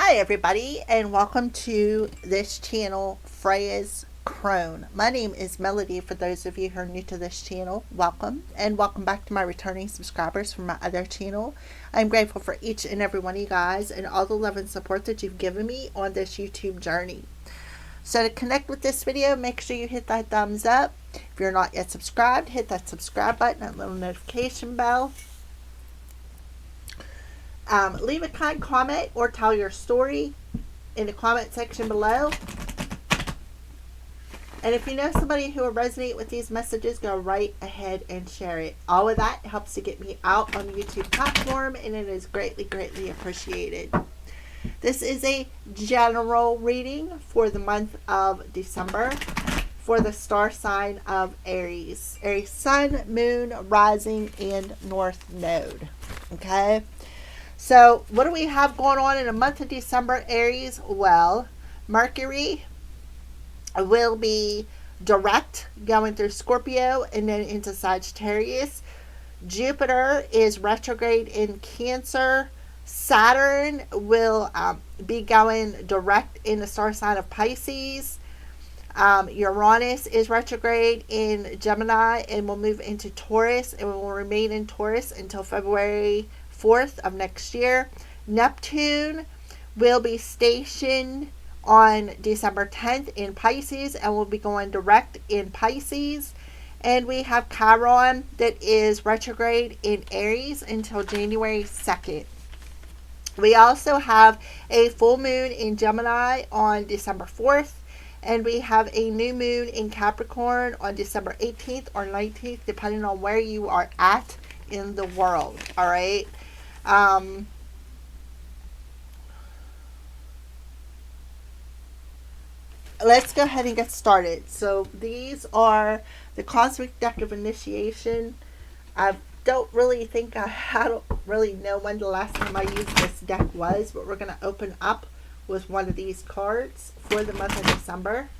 Hi everybody, and welcome to this channel, Freya's Crone. My name is Melody. For those of you who are new to this channel, welcome, and welcome back to my returning subscribers from my other channel. I'm grateful for each and every one of you guys and all the love and support that you've given me on this YouTube journey. So to connect with this video, make sure you hit that thumbs up. If you're not yet subscribed, hit that subscribe button and little notification bell. Leave a kind comment or tell your story in the comment section below. And if you know somebody who will resonate with these messages, go right ahead and share it. All of that helps to get me out on the YouTube platform, and it is greatly, greatly appreciated. This is a general reading for the month of December for the star sign of Aries. Aries sun, moon, rising, and north node. Okay? So what do we have going on in the month of December, Aries? Well, Mercury will be direct going through Scorpio and then into Sagittarius. Jupiter is retrograde in Cancer. Saturn will be going direct in the star sign of Pisces. Uranus is retrograde in Gemini and will move into Taurus and will remain in Taurus until February 4th of next year. Neptune will be stationed on December 10th in Pisces and will be going direct in Pisces. And we have Chiron that is retrograde in Aries until January 2nd. We also have a full moon in Gemini on December 4th. And we have a new moon in Capricorn on December 18th or 19th, depending on where you are at in the world. All right. Let's go ahead and get started. So these are the Cosmic Deck of Initiation. I don't really know when the last time I used this deck was, but we're going to open up with one of these cards for the month of December.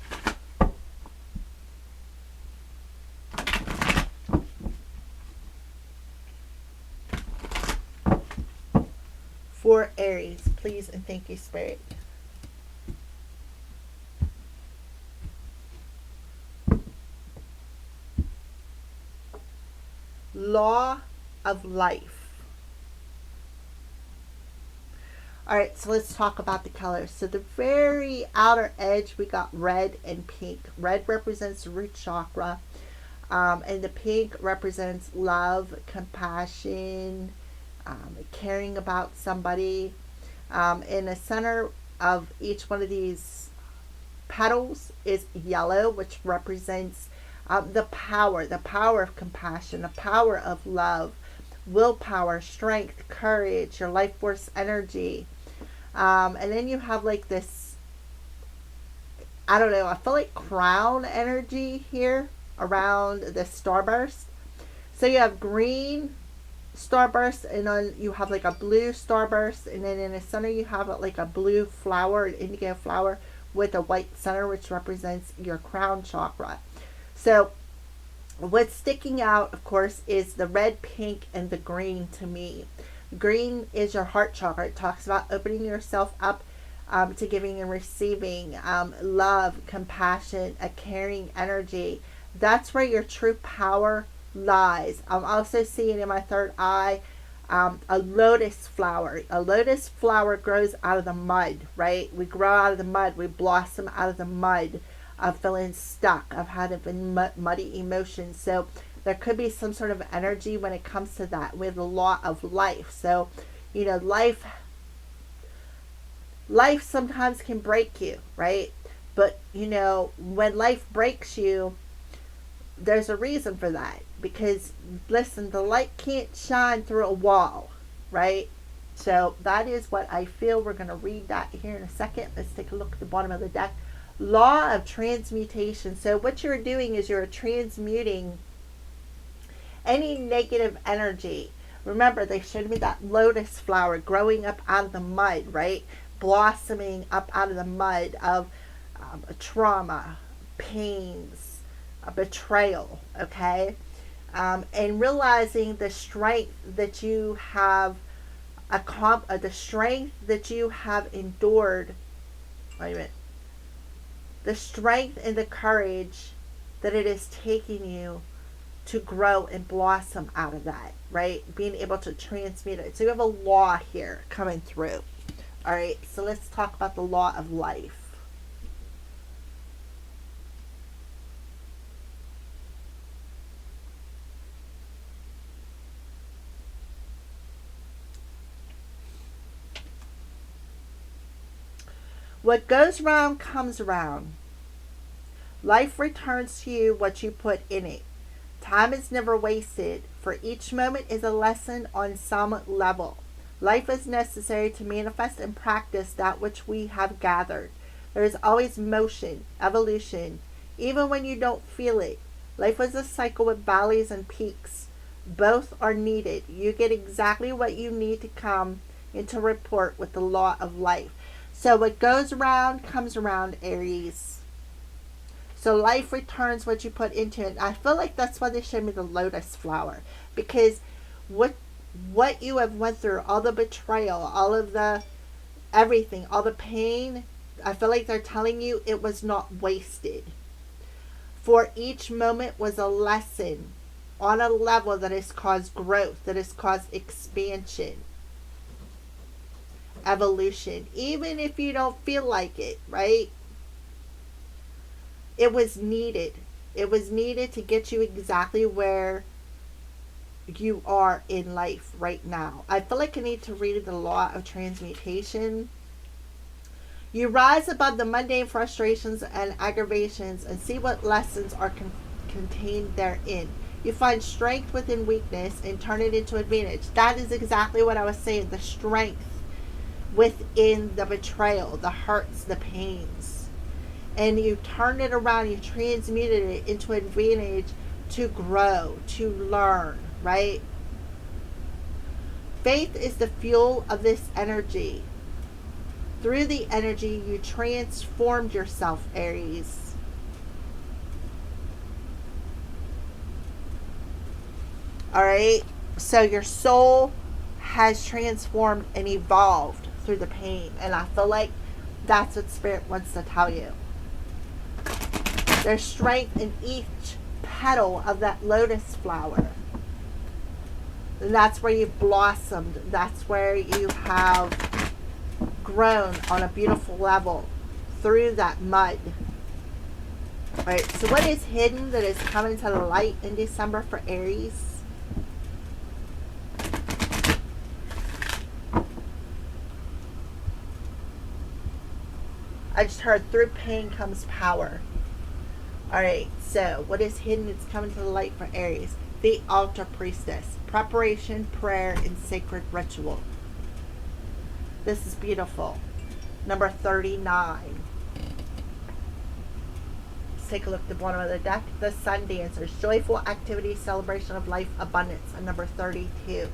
For Aries, please and thank you, Spirit. Law of Life. Alright, so let's talk about the colors. So the very outer edge, we got red and pink. Red represents the root chakra, and the pink represents love, compassion, caring about somebody. In the center of each one of these petals is yellow, which represents the power of compassion, the power of love, willpower, strength, courage, your life force energy. And then you have like this, I don't know, I feel like crown energy here around the starburst. So you have green starburst, and then you have like a blue starburst, and then in the center you have like a blue flower, an indigo flower with a white center, which represents your crown chakra. So what's sticking out, of course, is the red, pink, and the green to me. Green is your heart chakra. It talks about opening yourself up to giving and receiving, love, compassion, a caring energy. That's where your true power lies. I'm also seeing in my third eye a lotus flower. A lotus flower grows out of the mud, right? We grow out of the mud. We blossom out of the mud of feeling stuck, of having muddy emotions. So there could be some sort of energy when it comes to that with the law of life. So, you know, life sometimes can break you, right? But, you know, when life breaks you, there's a reason for that. Because, listen, the light can't shine through a wall, right? So that is what I feel. We're going to read that here in a second. Let's take a look at the bottom of the deck. Law of transmutation. So what you're doing is you're transmuting any negative energy. Remember, they showed me that lotus flower growing up out of the mud, right? Blossoming up out of the mud of trauma, pains, betrayal, okay? And realizing the strength that you have the strength that you have endured. Wait a minute. The strength and the courage that it is taking you to grow and blossom out of that, right? Being able to transmute it. So you have a law here coming through. All right, so let's talk about the law of life. What goes round comes around. Life returns to you what you put in it. Time is never wasted, for each moment is a lesson on some level. Life is necessary to manifest and practice that which we have gathered. There is always motion, evolution, even when you don't feel it. Life is a cycle with valleys and peaks. Both are needed. You get exactly what you need to come into rapport with the law of life. So what goes around comes around, Aries. So life returns what you put into it. I feel like that's why they showed me the lotus flower. Because what you have went through, all the betrayal, all of the everything, all the pain, I feel like they're telling you it was not wasted. For each moment was a lesson on a level that has caused growth, that has caused expansion, evolution, even if you don't feel like it, right? It was needed. It was needed to get you exactly where you are in life right now. I feel like I need to read the law of transmutation. You rise above the mundane frustrations and aggravations and see what lessons are contained therein. You find strength within weakness and turn it into advantage. That is exactly what I was saying. The strength within the betrayal, the hurts, the pains. And you turn it around, you transmuted it into advantage to grow, to learn, right? Faith is the fuel of this energy. Through the energy, you transformed yourself, Aries. All right? So your soul has transformed and evolved through the pain. And I feel like that's what Spirit wants to tell you. There's strength in each petal of that lotus flower. And that's where you've blossomed. That's where you have grown on a beautiful level through that mud. All right, so what is hidden that is coming to the light in December for Aries? I just heard through pain comes power. All right, so what is hidden that's coming to the light for Aries? The altar priestess. Preparation, prayer, and sacred ritual. This is beautiful. Number 39. Let's take a look at the bottom of the deck. The Sun Dancers. Joyful activity, celebration of life, abundance. And number 32.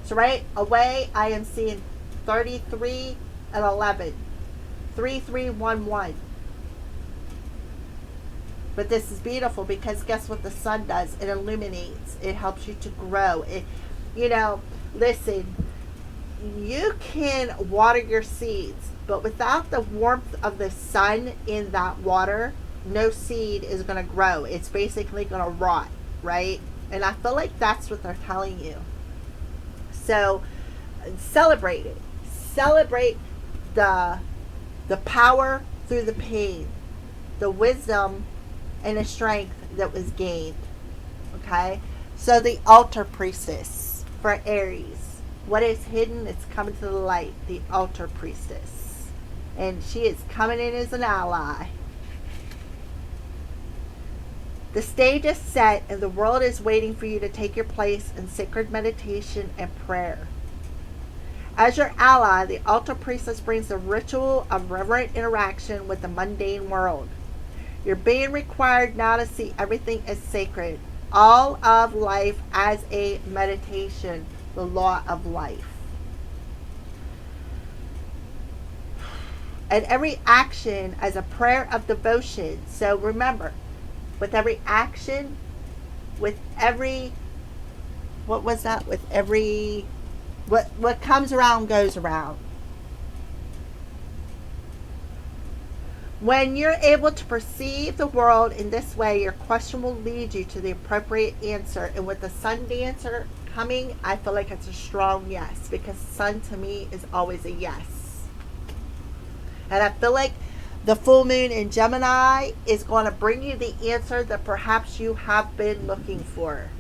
So right away, I am seeing 33 and 11. 3311. But this is beautiful because guess what the sun does? It illuminates. It helps you to grow. It, listen, you can water your seeds, but without the warmth of the sun in that water, no seed is going to grow. It's basically going to rot, right? And I feel like that's what they're telling you. So celebrate it. Celebrate the power through the pain, the wisdom and the strength that was gained. Okay? So the altar priestess for Aries. What is hidden is coming to the light. The altar priestess. And she is coming in as an ally. The stage is set and the world is waiting for you to take your place in sacred meditation and prayer. As your ally, the altar priestess brings the ritual of reverent interaction with the mundane world. You're being required now to see everything as sacred. All of life as a meditation. The law of life. And every action as a prayer of devotion. So remember, with every action, with every, what was that? With every What comes around goes around. When you're able to perceive the world in this way, your question will lead you to the appropriate answer. And with the sun dancer coming, I feel like it's a strong yes, because sun to me is always a yes. And I feel like the full moon in Gemini is going to bring you the answer that perhaps you have been looking for.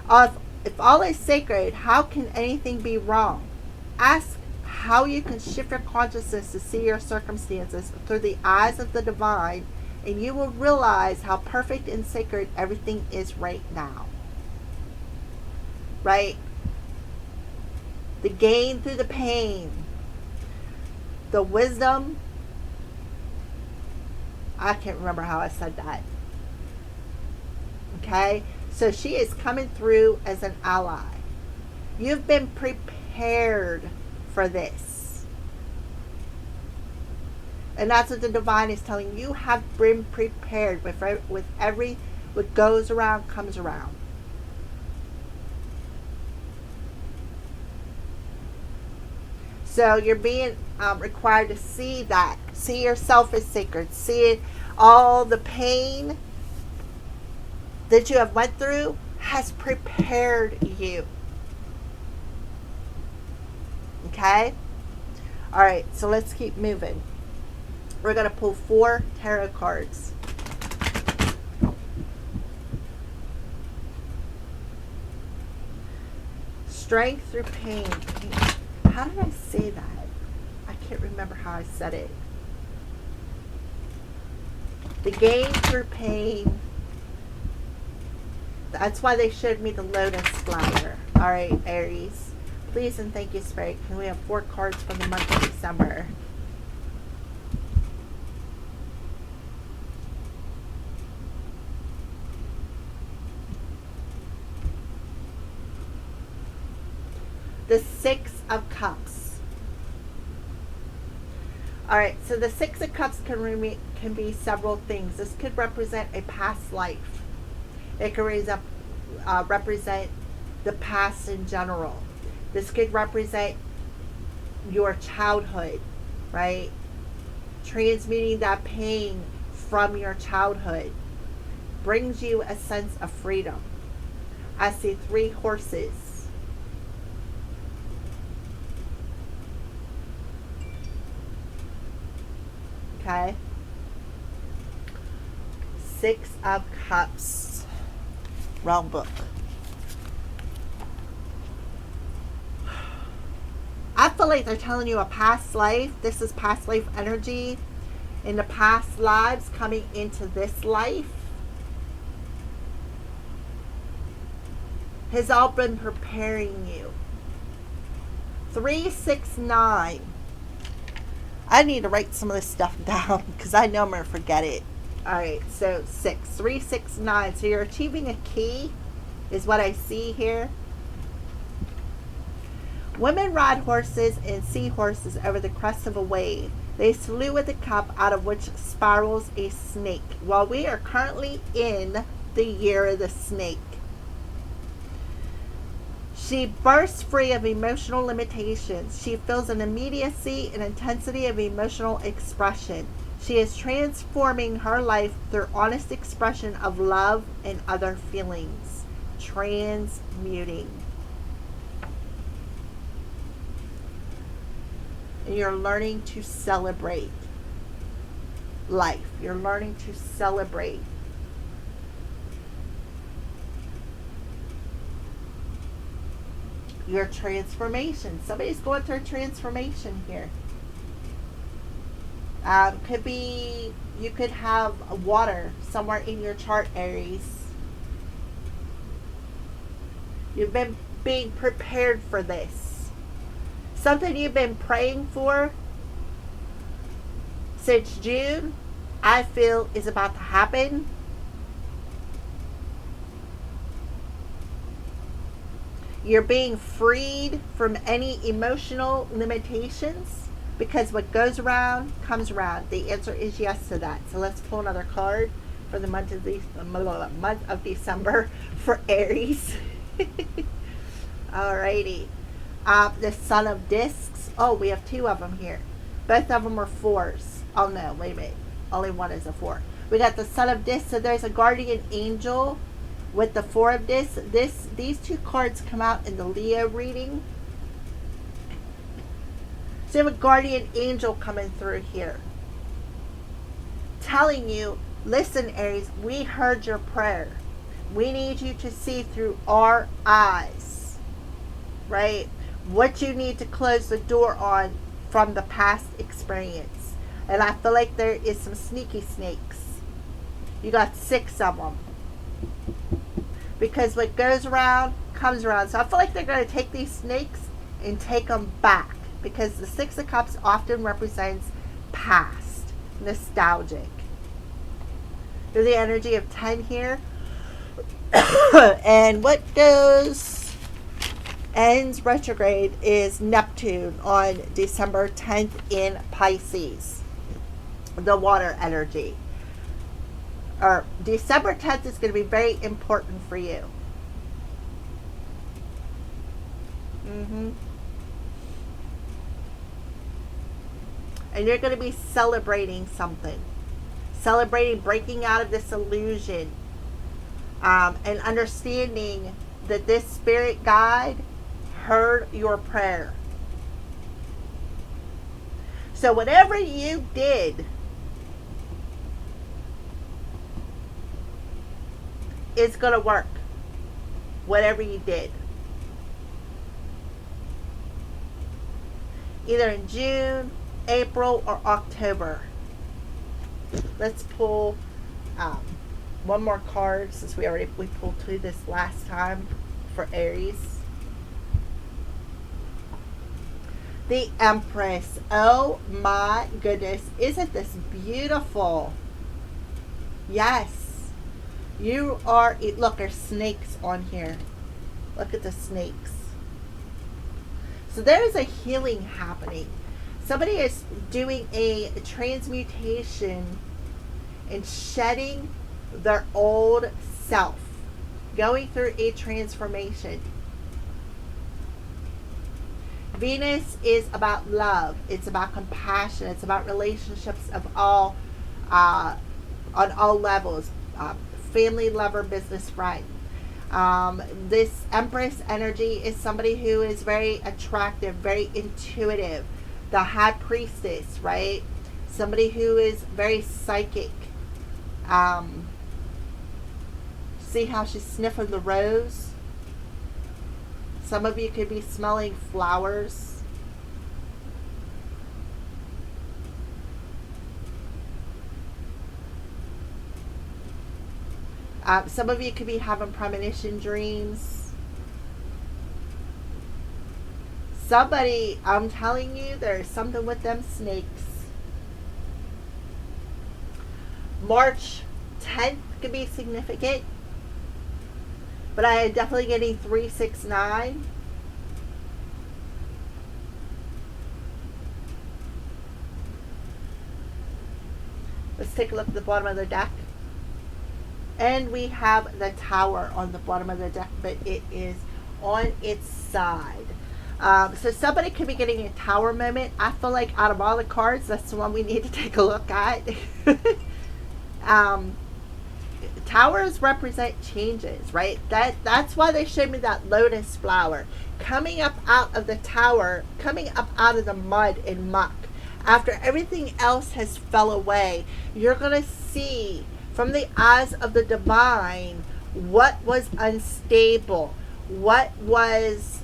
If all is sacred, how can anything be wrong? Ask how you can shift your consciousness to see your circumstances through the eyes of the divine, and you will realize how perfect and sacred everything is right now. Right? The gain through the pain, the wisdom. I can't remember how I said that. Okay? So she is coming through as an ally. You've been prepared for this. And that's what the divine is telling you. Have been prepared with every what goes around comes around. So you're being required to see that. See yourself as sacred. See all the pain that you have went through has prepared you. Okay? Alright, so let's keep moving. We're going to pull 4 tarot cards. Strength through pain. How did I say that? I can't remember how I said it. The gain through pain. That's why they showed me the lotus flower. Alright, Aries. Please and thank you, Spirit. Can we have 4 cards for the month of December? The 6 of Cups. Alright, so the 6 of Cups can be several things. This could represent a past life. It could represent the past in general. This could represent your childhood, right? Transmuting that pain from your childhood brings you a sense of freedom. I see 3 horses. Okay? 6 of Cups. Realm book. I feel like they're telling you a past life. This is past life energy. In the past lives coming into this life has all been preparing you. 3, 6, 9. I need to write some of this stuff down because I know I'm going to forget it. Alright, so 6. 3, 6, 9. So you're achieving a key is what I see here. Women ride horses and seahorses over the crest of a wave. They salute with a cup out of which spirals a snake. While we are currently in the year of the snake. She bursts free of emotional limitations. She feels an immediacy and intensity of emotional expression. She is transforming her life through honest expression of love and other feelings. Transmuting. And you're learning to celebrate life. You're learning to celebrate your transformation. Somebody's going through a transformation here. Could be, you could have water somewhere in your chart, Aries. You've been being prepared for this. Something you've been praying for since June, I feel is about to happen. You're being freed from any emotional limitations because what goes around comes around. The answer is yes to that. So let's pull another card for the month of December for Aries. Alrighty. The Son of Discs. Oh, we have two of them here. Both of them are fours. Oh no, wait a minute. Only one is a four. We got the Son of Discs. So there's a guardian angel with the Four of Discs. These two cards come out in the Leo reading. So you have a guardian angel coming through here, telling you, listen, Aries, we heard your prayer. We need you to see through our eyes, right? What you need to close the door on from the past experience. And I feel like there is some sneaky snakes. You got 6 of them. Because what goes around comes around. So I feel like they're going to take these snakes and take them back. Because the 6 of Cups often represents past, nostalgic. There's the energy of 10 here. And what ends retrograde is Neptune on December 10th in Pisces. The water energy. Or December 10th is going to be very important for you. And you're going to be celebrating something. Celebrating breaking out of this illusion. And understanding that this spirit guide heard your prayer. So whatever you did is going to work. Whatever you did. Either in June, April, or October. Let's pull one more card since we pulled 2 this last time for Aries. The Empress. Oh my goodness. Isn't this beautiful? Yes. You are, look, there's snakes on here. Look at the snakes. So there's a healing happening. Somebody is doing a transmutation and shedding their old self, going through a transformation. Venus is about love. It's about compassion. It's about relationships of all, on all levels. Family, lover, business, friend. This Empress energy is somebody who is very attractive, very intuitive. The High Priestess, right? Somebody who is very psychic. See how she's sniffing the rose? Some of you could be smelling flowers. Some of you could be having premonition dreams. Somebody, I'm telling you, there's something with them snakes. March 10th could be significant. But I am definitely getting 369. Let's take a look at the bottom of the deck. And we have the Tower on the bottom of the deck, but it is on its side. So somebody could be getting a Tower moment. I feel like out of all the cards, that's the one we need to take a look at. Towers represent changes, right? That's why they showed me that lotus flower coming up out of the tower, coming up out of the mud and muck. After everything else has fell away, you're going to see from the eyes of the divine what was unstable, what was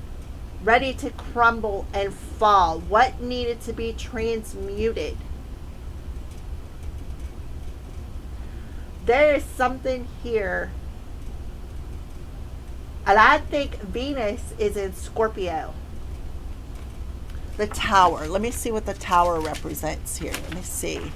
ready to crumble and fall, what needed to be transmuted. There is something here, and I think Venus is in Scorpio. The Tower. Let me see what the Tower represents here. Let me see.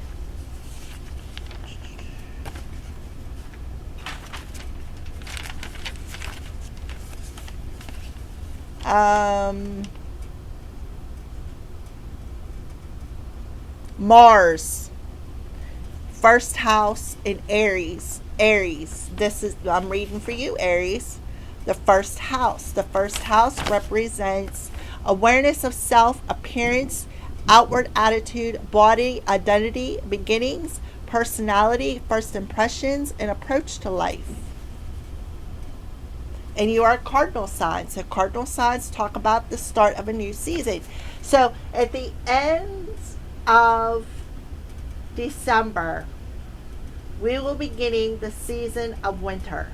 Mars. First house in Aries. Aries. This is, I'm reading for you, Aries. the first house. The first house represents awareness of self, appearance, outward attitude, body, identity, beginnings, personality, first impressions, and approach to life. And you are cardinal signs. So cardinal signs talk about the start of a new season. So at the end of December, we will be beginning the season of winter.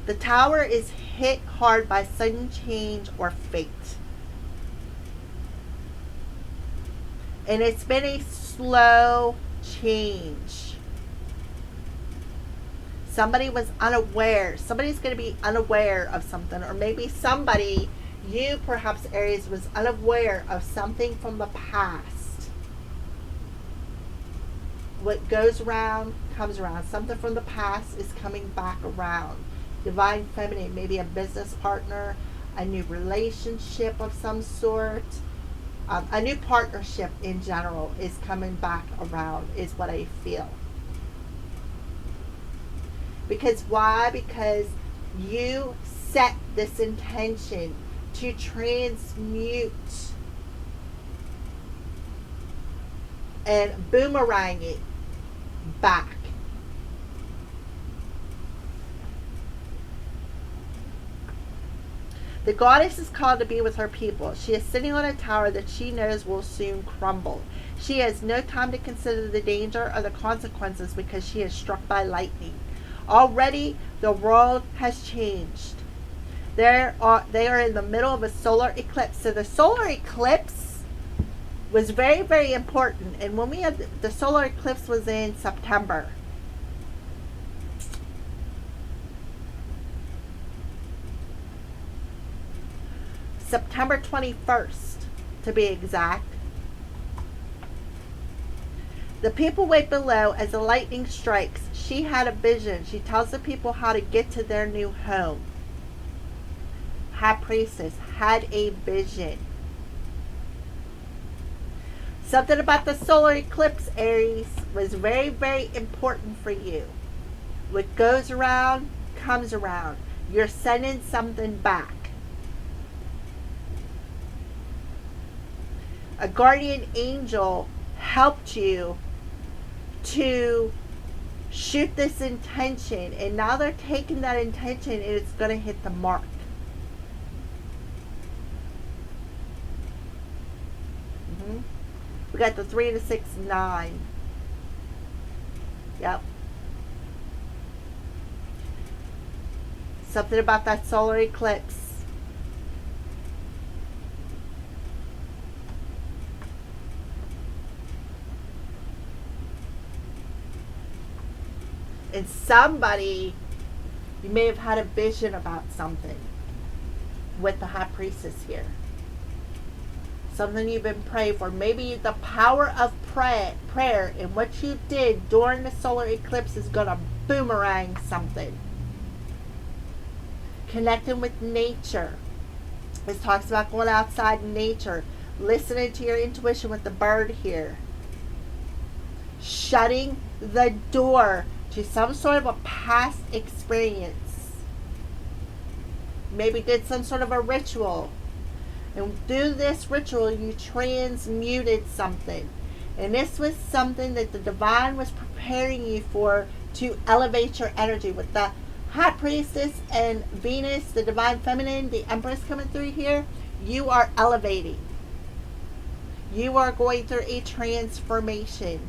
The Tower is hit hard by sudden change or fate. And it's been a slow change. Somebody was unaware. Somebody's going to be unaware of something. Or maybe somebody, you perhaps Aries, was unaware of something from the past. What goes around comes around. Something from the past is coming back around. Divine Feminine, maybe a business partner, a new relationship of some sort. A new partnership in general is coming back around, is what I feel. Because why? Because you set this intention to transmute and boomerang it back. The goddess is called to be with her people. She is sitting on a tower that she knows will soon crumble. She has no time to consider the danger or the consequences because she is struck by lightning. Already, the world has changed. They are in the middle of a solar eclipse. So the solar eclipse was very, very important. And when we had the solar eclipse was in September. September 21st, to be exact. The people wait below as the lightning strikes. She had a vision. She tells the people how to get to their new home. High Priestess had a vision. Something about the solar eclipse, Aries, was very, very important for you. What goes around, comes around. You're sending something back. A guardian angel helped you to shoot this intention, and now they're taking that intention and it's going to hit the mark. We got the 3 to 6, 9. Yep. Something about that solar eclipse. And somebody, you may have had a vision about something with the High Priestess here. Something you've been praying for. Maybe the power of prayer and what you did during the solar eclipse is going to boomerang something. Connecting with nature. This talks about going outside in nature. Listening to your intuition with the bird here. Shutting the door to some sort of a past experience. Maybe did some sort of a ritual. And through this ritual, you transmuted something. And this was something that the divine was preparing you for to elevate your energy. With the High Priestess and Venus, the Divine Feminine, the Empress coming through here, you are elevating. You are going through a transformation.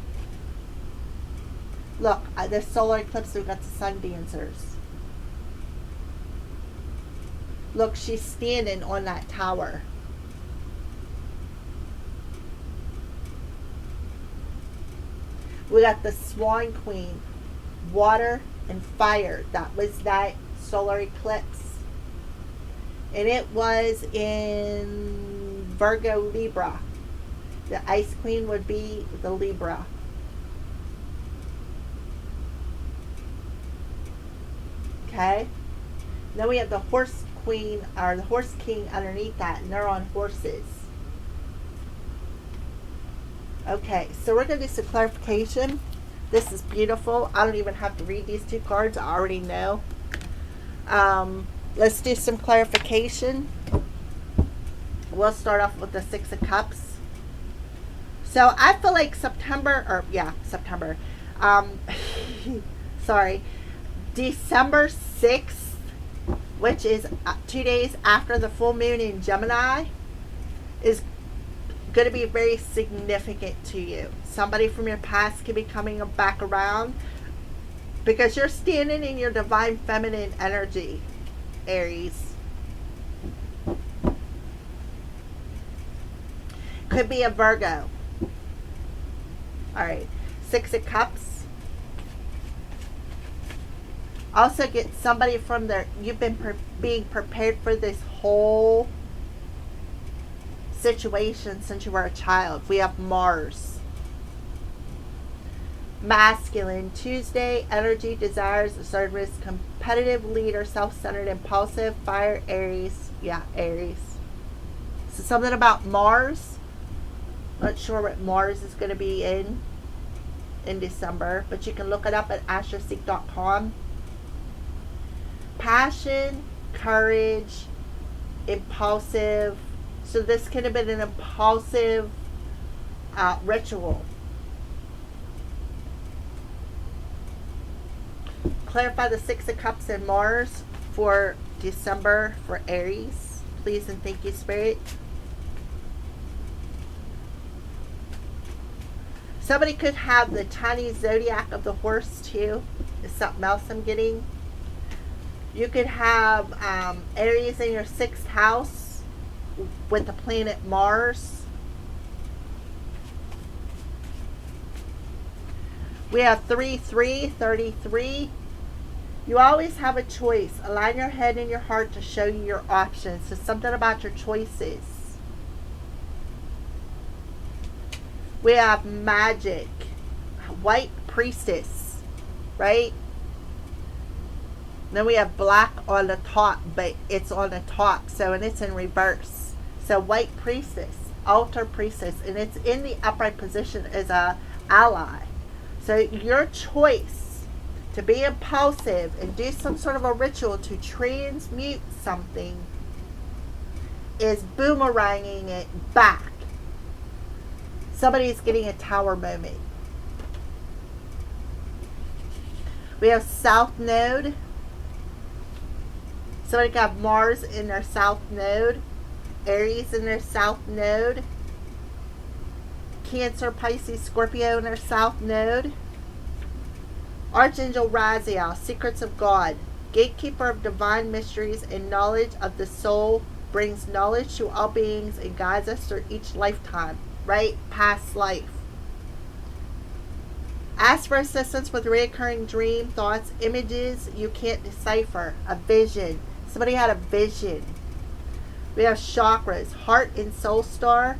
Look, this solar eclipse, we've got the sun dancers. Look, she's standing on that tower. We got the Swan Queen, water and fire. That was that solar eclipse. And it was in Virgo, Libra. The Ice Queen would be the Libra. Okay. Then we have the Horse Queen, or the Horse King underneath that, and they're on horses. Okay, so we're going to do some clarification. This is beautiful. I don't even have to read these two cards. I already know. Let's do some clarification. We'll start off with the Six of Cups. So I feel like September, sorry, December 6th, which is 2 days after the full moon in Gemini, is going to be very significant to you. Somebody from your past could be coming back around because you're standing in your divine feminine energy, Aries. Could be a Virgo. All right, Six of Cups. Also get somebody from there. You've been being prepared for this whole situation since you were a child. We have Mars. Masculine, Tuesday, energy, desires, assertiveness, competitive, leader, self-centered, impulsive, fire, Aries. Yeah, Aries. So something about Mars. Not sure what Mars is going to be in December, but you can look it up at astroseek.com. Passion, courage, impulsive. So this could have been an impulsive ritual. Clarify the Six of Cups and Mars for December for Aries. Please and thank you, Spirit. Somebody could have the Chinese zodiac of the horse too. Is something else I'm getting. You could have Aries in your 6th house with the planet Mars. We have 33. You always have a choice. Align your head and your heart to show you your options. So something about your choices. We have Magic. White Priestess. Right? Then we have black on the top, but it's on the top, so, and it's in reverse. So White Priestess, Altar Priestess, and it's in the upright position as a ally. So your choice to be impulsive and do some sort of a ritual to transmute something is boomeranging it back. Somebody's getting a tower moment. We have South Node. Somebody got Mars in their South Node. Aries in their South Node. Cancer, Pisces, Scorpio in their South Node. Archangel Raziel, Secrets of God. Gatekeeper of divine mysteries and knowledge of the soul. Brings knowledge to all beings and guides us through each lifetime. Right? Past life. Ask for assistance with recurring dream, thoughts, images you can't decipher. A vision. Somebody had a vision. We have chakras. Heart and soul star.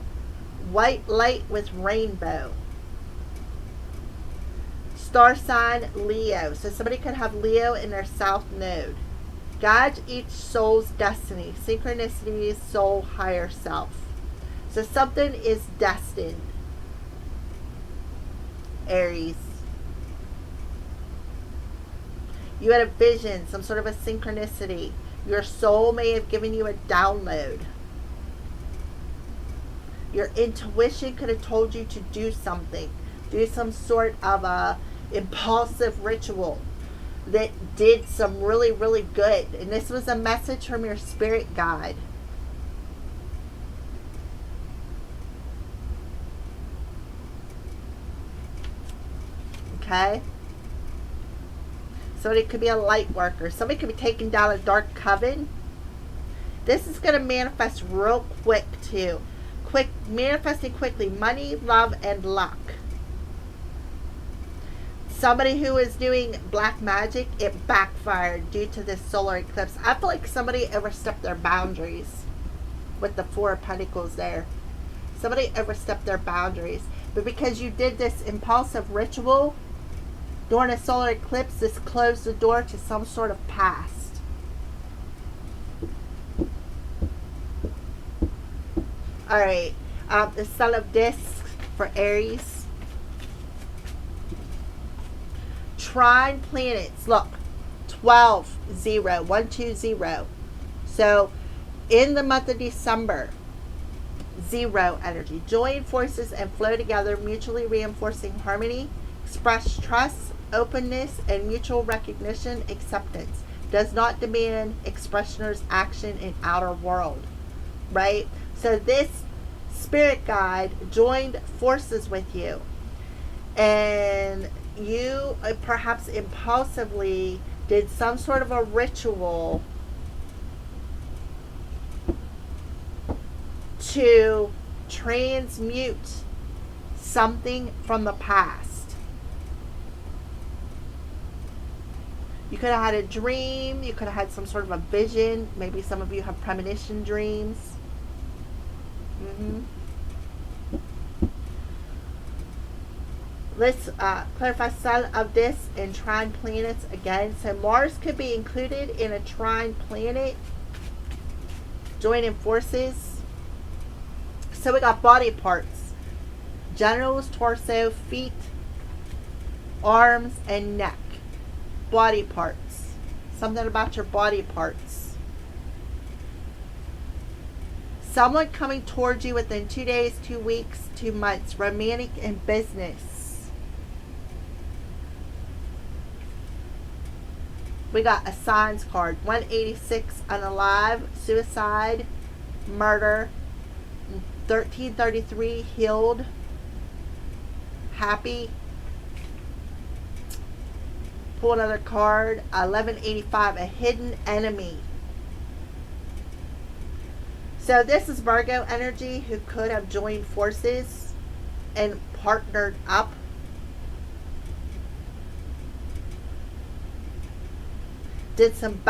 White light with rainbow. Star sign Leo. So somebody could have Leo in their South Node. Guide each soul's destiny. Synchronicities, soul, higher self. So something is destined. Aries. You had a vision, some sort of a synchronicity. Your soul may have given you a download. Your intuition could have told you to do something. Do some sort of a impulsive ritual that did some really, really good. And this was a message from your spirit guide. Okay? Somebody could be a light worker. Somebody could be taking down a dark coven. This is going to manifest real quick too. Manifesting quickly. Money, love, and luck. Somebody who is doing black magic, it backfired due to this solar eclipse. I feel like somebody overstepped their boundaries with the Four of Pentacles there. Somebody overstepped their boundaries. But because you did this impulsive ritual during a solar eclipse, this closed the door to some sort of past. Alright, the Son of Discs, for Aries. Trine planets. Look, 12, 0, 1, 2, 0. So in the month of December, 0 energy. Join forces and flow together, mutually reinforcing harmony. Express trust, openness, and mutual recognition. Acceptance does not demand expressioners' action in outer world. Right? So this spirit guide joined forces with you. And you perhaps impulsively did some sort of a ritual to transmute something from the past. You could have had a dream. You could have had some sort of a vision. Maybe some of you have premonition dreams. Let's clarify some of this in trine planets again. So Mars could be included in a trine planet, joining forces. So we got body parts: genitals, torso, feet, arms, and neck. Body parts. Something about your body parts. Someone coming towards you within 2 days, 2 weeks, 2 months. Romantic and business. We got a signs card. 186, unalive, suicide, murder. 1333, healed, happy. Pull another card. 1185, a hidden enemy. So this is Virgo energy who could have joined forces and partnered up. Did some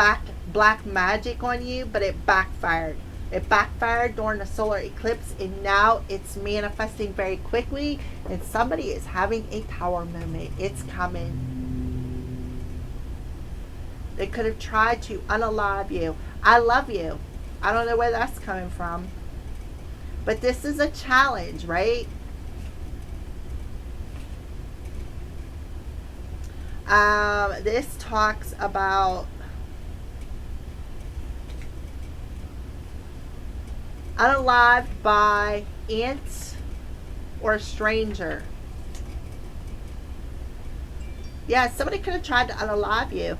black magic on you, but it backfired. It backfired during the solar eclipse, and now it's manifesting very quickly, and somebody is having a tower moment. It's coming. They could have tried to unalive you. I love you. I don't know where that's coming from. But this is a challenge, right? This talks about unalived by ants or a stranger. Yeah, somebody could have tried to unalive you.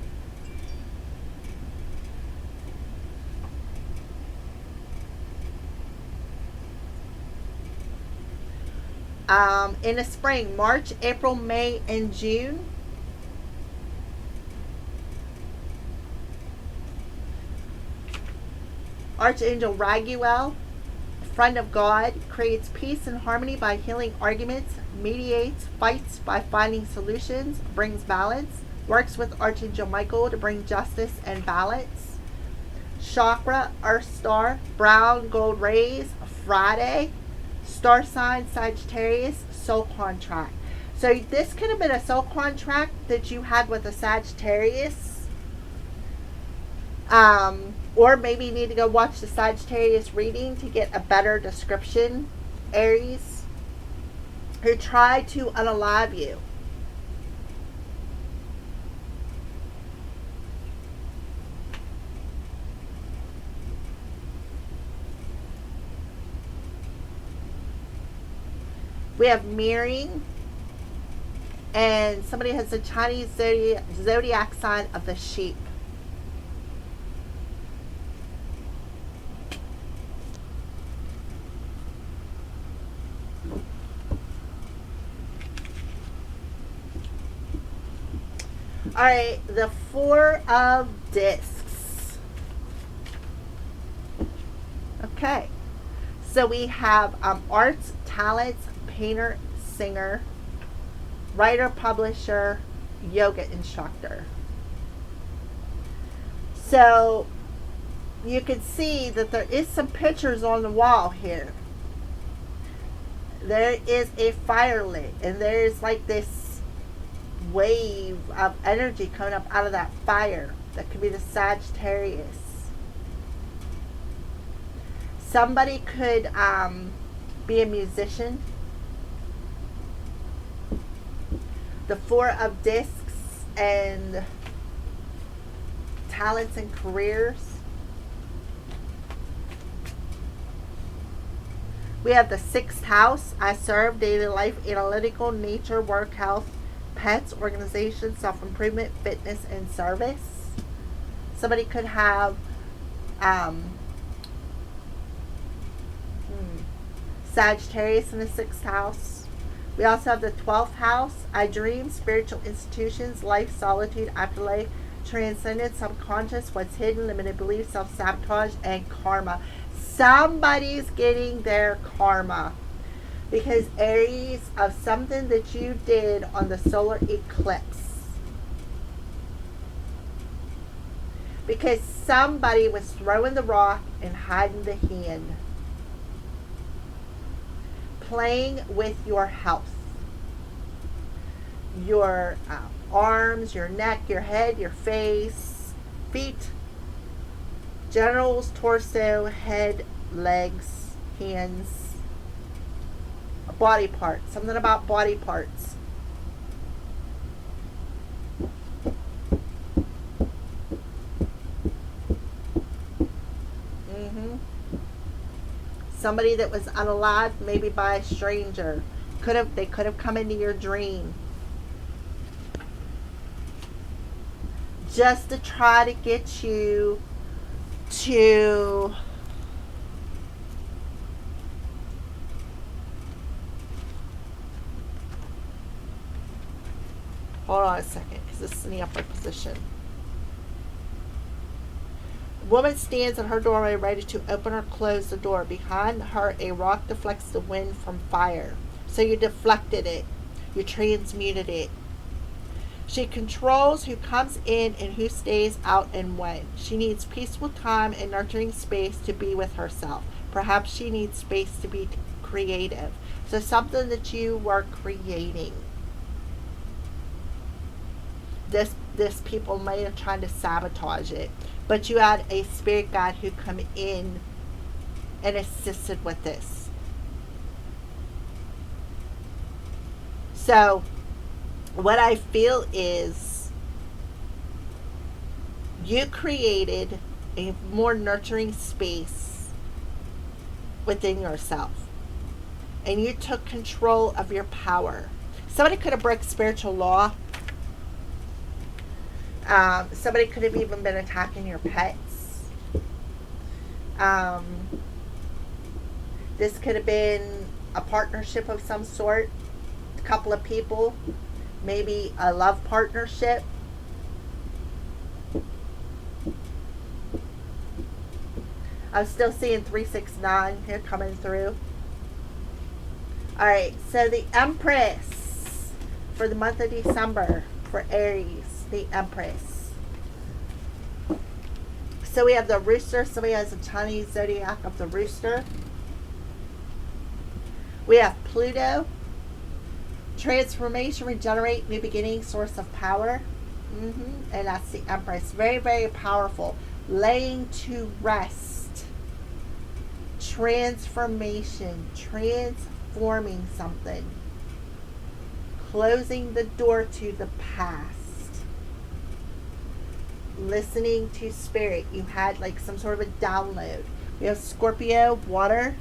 In the spring, March, April, May, and June. Archangel Raguel, friend of God, creates peace and harmony by healing arguments, mediates fights by finding solutions, brings balance, works with Archangel Michael to bring justice and balance. Chakra, Earth Star, brown gold rays, Friday, star sign, Sagittarius, soul contract. So this could have been a soul contract that you had with a Sagittarius. Or maybe you need to go watch the Sagittarius reading to get a better description. Aries, who tried to unalive you. We have mirroring, and somebody has the Chinese zodiac sign of the sheep. All right, the Four of Discs. Okay, so we have arts, talents, painter, singer, writer, publisher, yoga instructor. So you can see that there is some pictures on the wall here. There is a fire lit, and there's like this wave of energy coming up out of that fire. That could be the Sagittarius. Somebody could be a musician. The Four of Discs and talents and careers. We have the 6th house. I serve, daily life, analytical, nature, work, health, pets, organization, self-improvement, fitness, and service. Somebody could have Sagittarius in the 6th house. We also have the 12th house. I dream, spiritual institutions, life, solitude, afterlife, transcendent, subconscious, what's hidden, limited beliefs, self-sabotage, and karma. Somebody's getting their karma because Aries, of something that you did on the solar eclipse. Because somebody was throwing the rock and hiding the hand. Playing with your health. Your arms, your neck, your head, your face, feet, genitals, torso, head, legs, hands, body parts. Something about body parts. Somebody that was unalive, maybe by a stranger. They could have come into your dream. Just to try to get you to hold on a second, because this is in the upper position. Woman stands at her doorway ready to open or close the door. Behind her, a rock deflects the wind from fire. So you deflected it. You transmuted it. She controls who comes in and who stays out and when. She needs peaceful time and nurturing space to be with herself. Perhaps she needs space to be creative. So something that you were creating. This people might have tried to sabotage it. But you had a spirit guide who come in and assisted with this. So what I feel is you created a more nurturing space within yourself. And you took control of your power. Somebody could have broke spiritual law. Somebody could have even been attacking your pets. This could have been a partnership of some sort. A couple of people. Maybe a love partnership. I'm still seeing 369 here coming through. Alright, so the Empress for the month of December for Aries. The Empress. So we have the Rooster. Somebody has a Chinese zodiac of the Rooster. We have Pluto. Transformation, regenerate, new beginning, source of power. And that's the Empress. Very, very powerful. Laying to rest. Transformation. Transforming something. Closing the door to the past. Listening to spirit. You had like some sort of a download. We have Scorpio, water.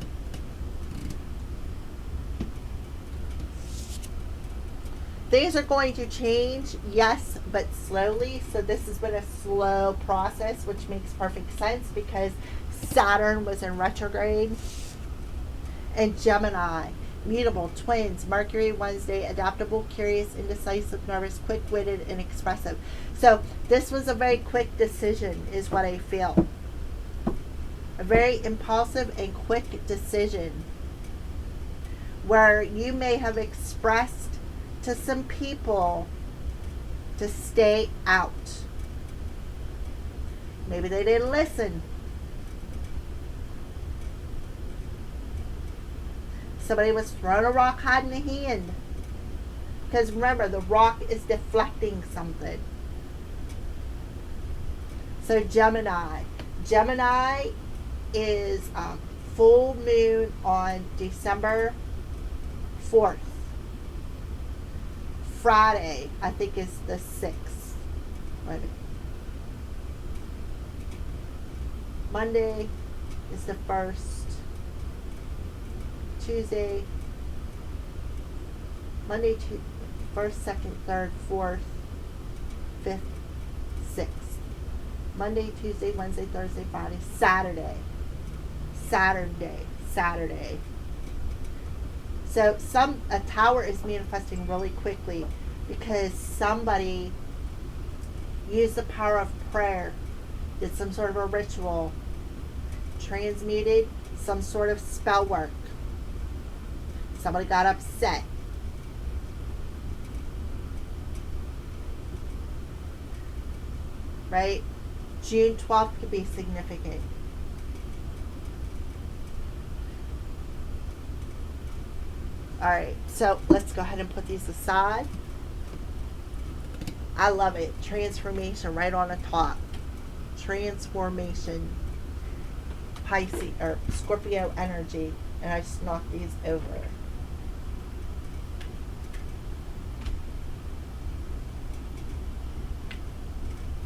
Things are going to change, yes, but slowly. So this has been a slow process, which makes perfect sense because Saturn was in retrograde. And Gemini, mutable, twins, Mercury, Wednesday, adaptable, curious, indecisive, nervous, quick-witted, and expressive. So this was a very quick decision is what I feel. A very impulsive and quick decision where you may have expressed to some people to stay out. Maybe they didn't listen. Somebody was throwing a rock hiding a hand. Because remember, the rock is deflecting something. So Gemini. Gemini is full moon on December 4th. Friday, I think, is the 6th. Wait a minute. Monday is the 1st. Tuesday, Monday, 1st, 2nd, 3rd, 4th, 5th, 6th. Monday, Tuesday, Wednesday, Thursday, Friday, Saturday. So a tower is manifesting really quickly because somebody used the power of prayer, did some sort of a ritual, transmuted some sort of spell work. Somebody got upset. Right? June 12th could be significant. Alright, so let's go ahead and put these aside. I love it. Transformation right on the top. Transformation. Pisces or Scorpio energy. And I just knocked these over.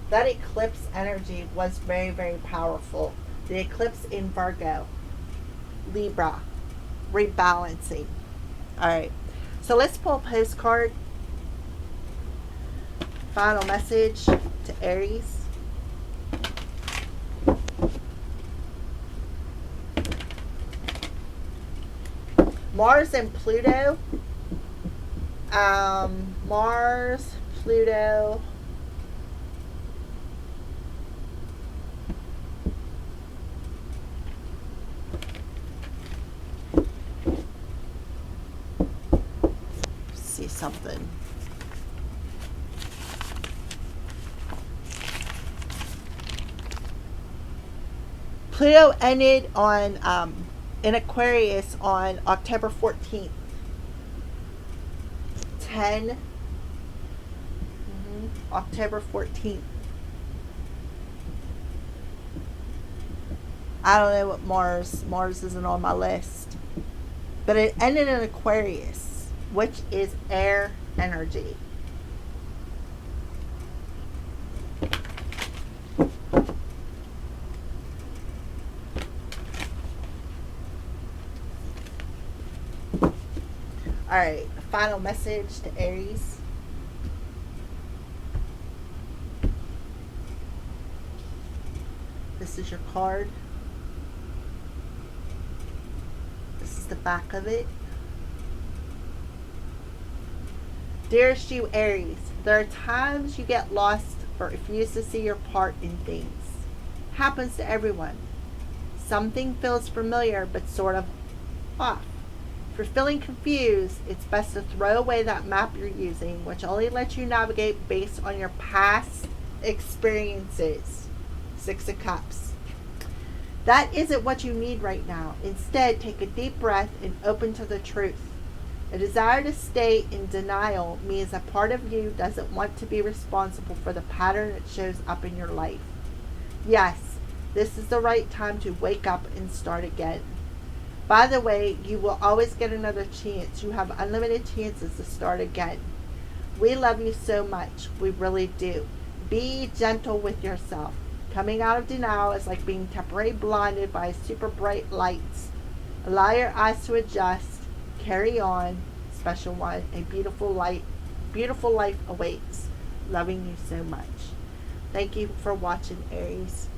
That eclipse energy was very, very powerful. The eclipse in Virgo. Libra. Rebalancing. Alright, so let's pull a postcard. Final message to Aries. Mars and Pluto. Mars, Pluto. See something. Pluto ended on in Aquarius on October 14th. 10. October 14th. I don't know what Mars isn't on my list. But it ended in Aquarius, which is air energy. Alright, final message to Aries. This is your card. This is the back of it. Dearest you, Aries, there are times you get lost or refuse to see your part in things. Happens to everyone. Something feels familiar but sort of off. If you're feeling confused, it's best to throw away that map you're using, which only lets you navigate based on your past experiences. 6 of Cups. That isn't what you need right now. Instead, take a deep breath and open to the truth. A desire to stay in denial means a part of you doesn't want to be responsible for the pattern that shows up in your life. Yes, this is the right time to wake up and start again. By the way, you will always get another chance. You have unlimited chances to start again. We love you so much. We really do. Be gentle with yourself. Coming out of denial is like being temporarily blinded by super bright lights. Allow your eyes to adjust. Carry on. Special one. A beautiful life awaits. Loving you so much. Thank you for watching, Aries.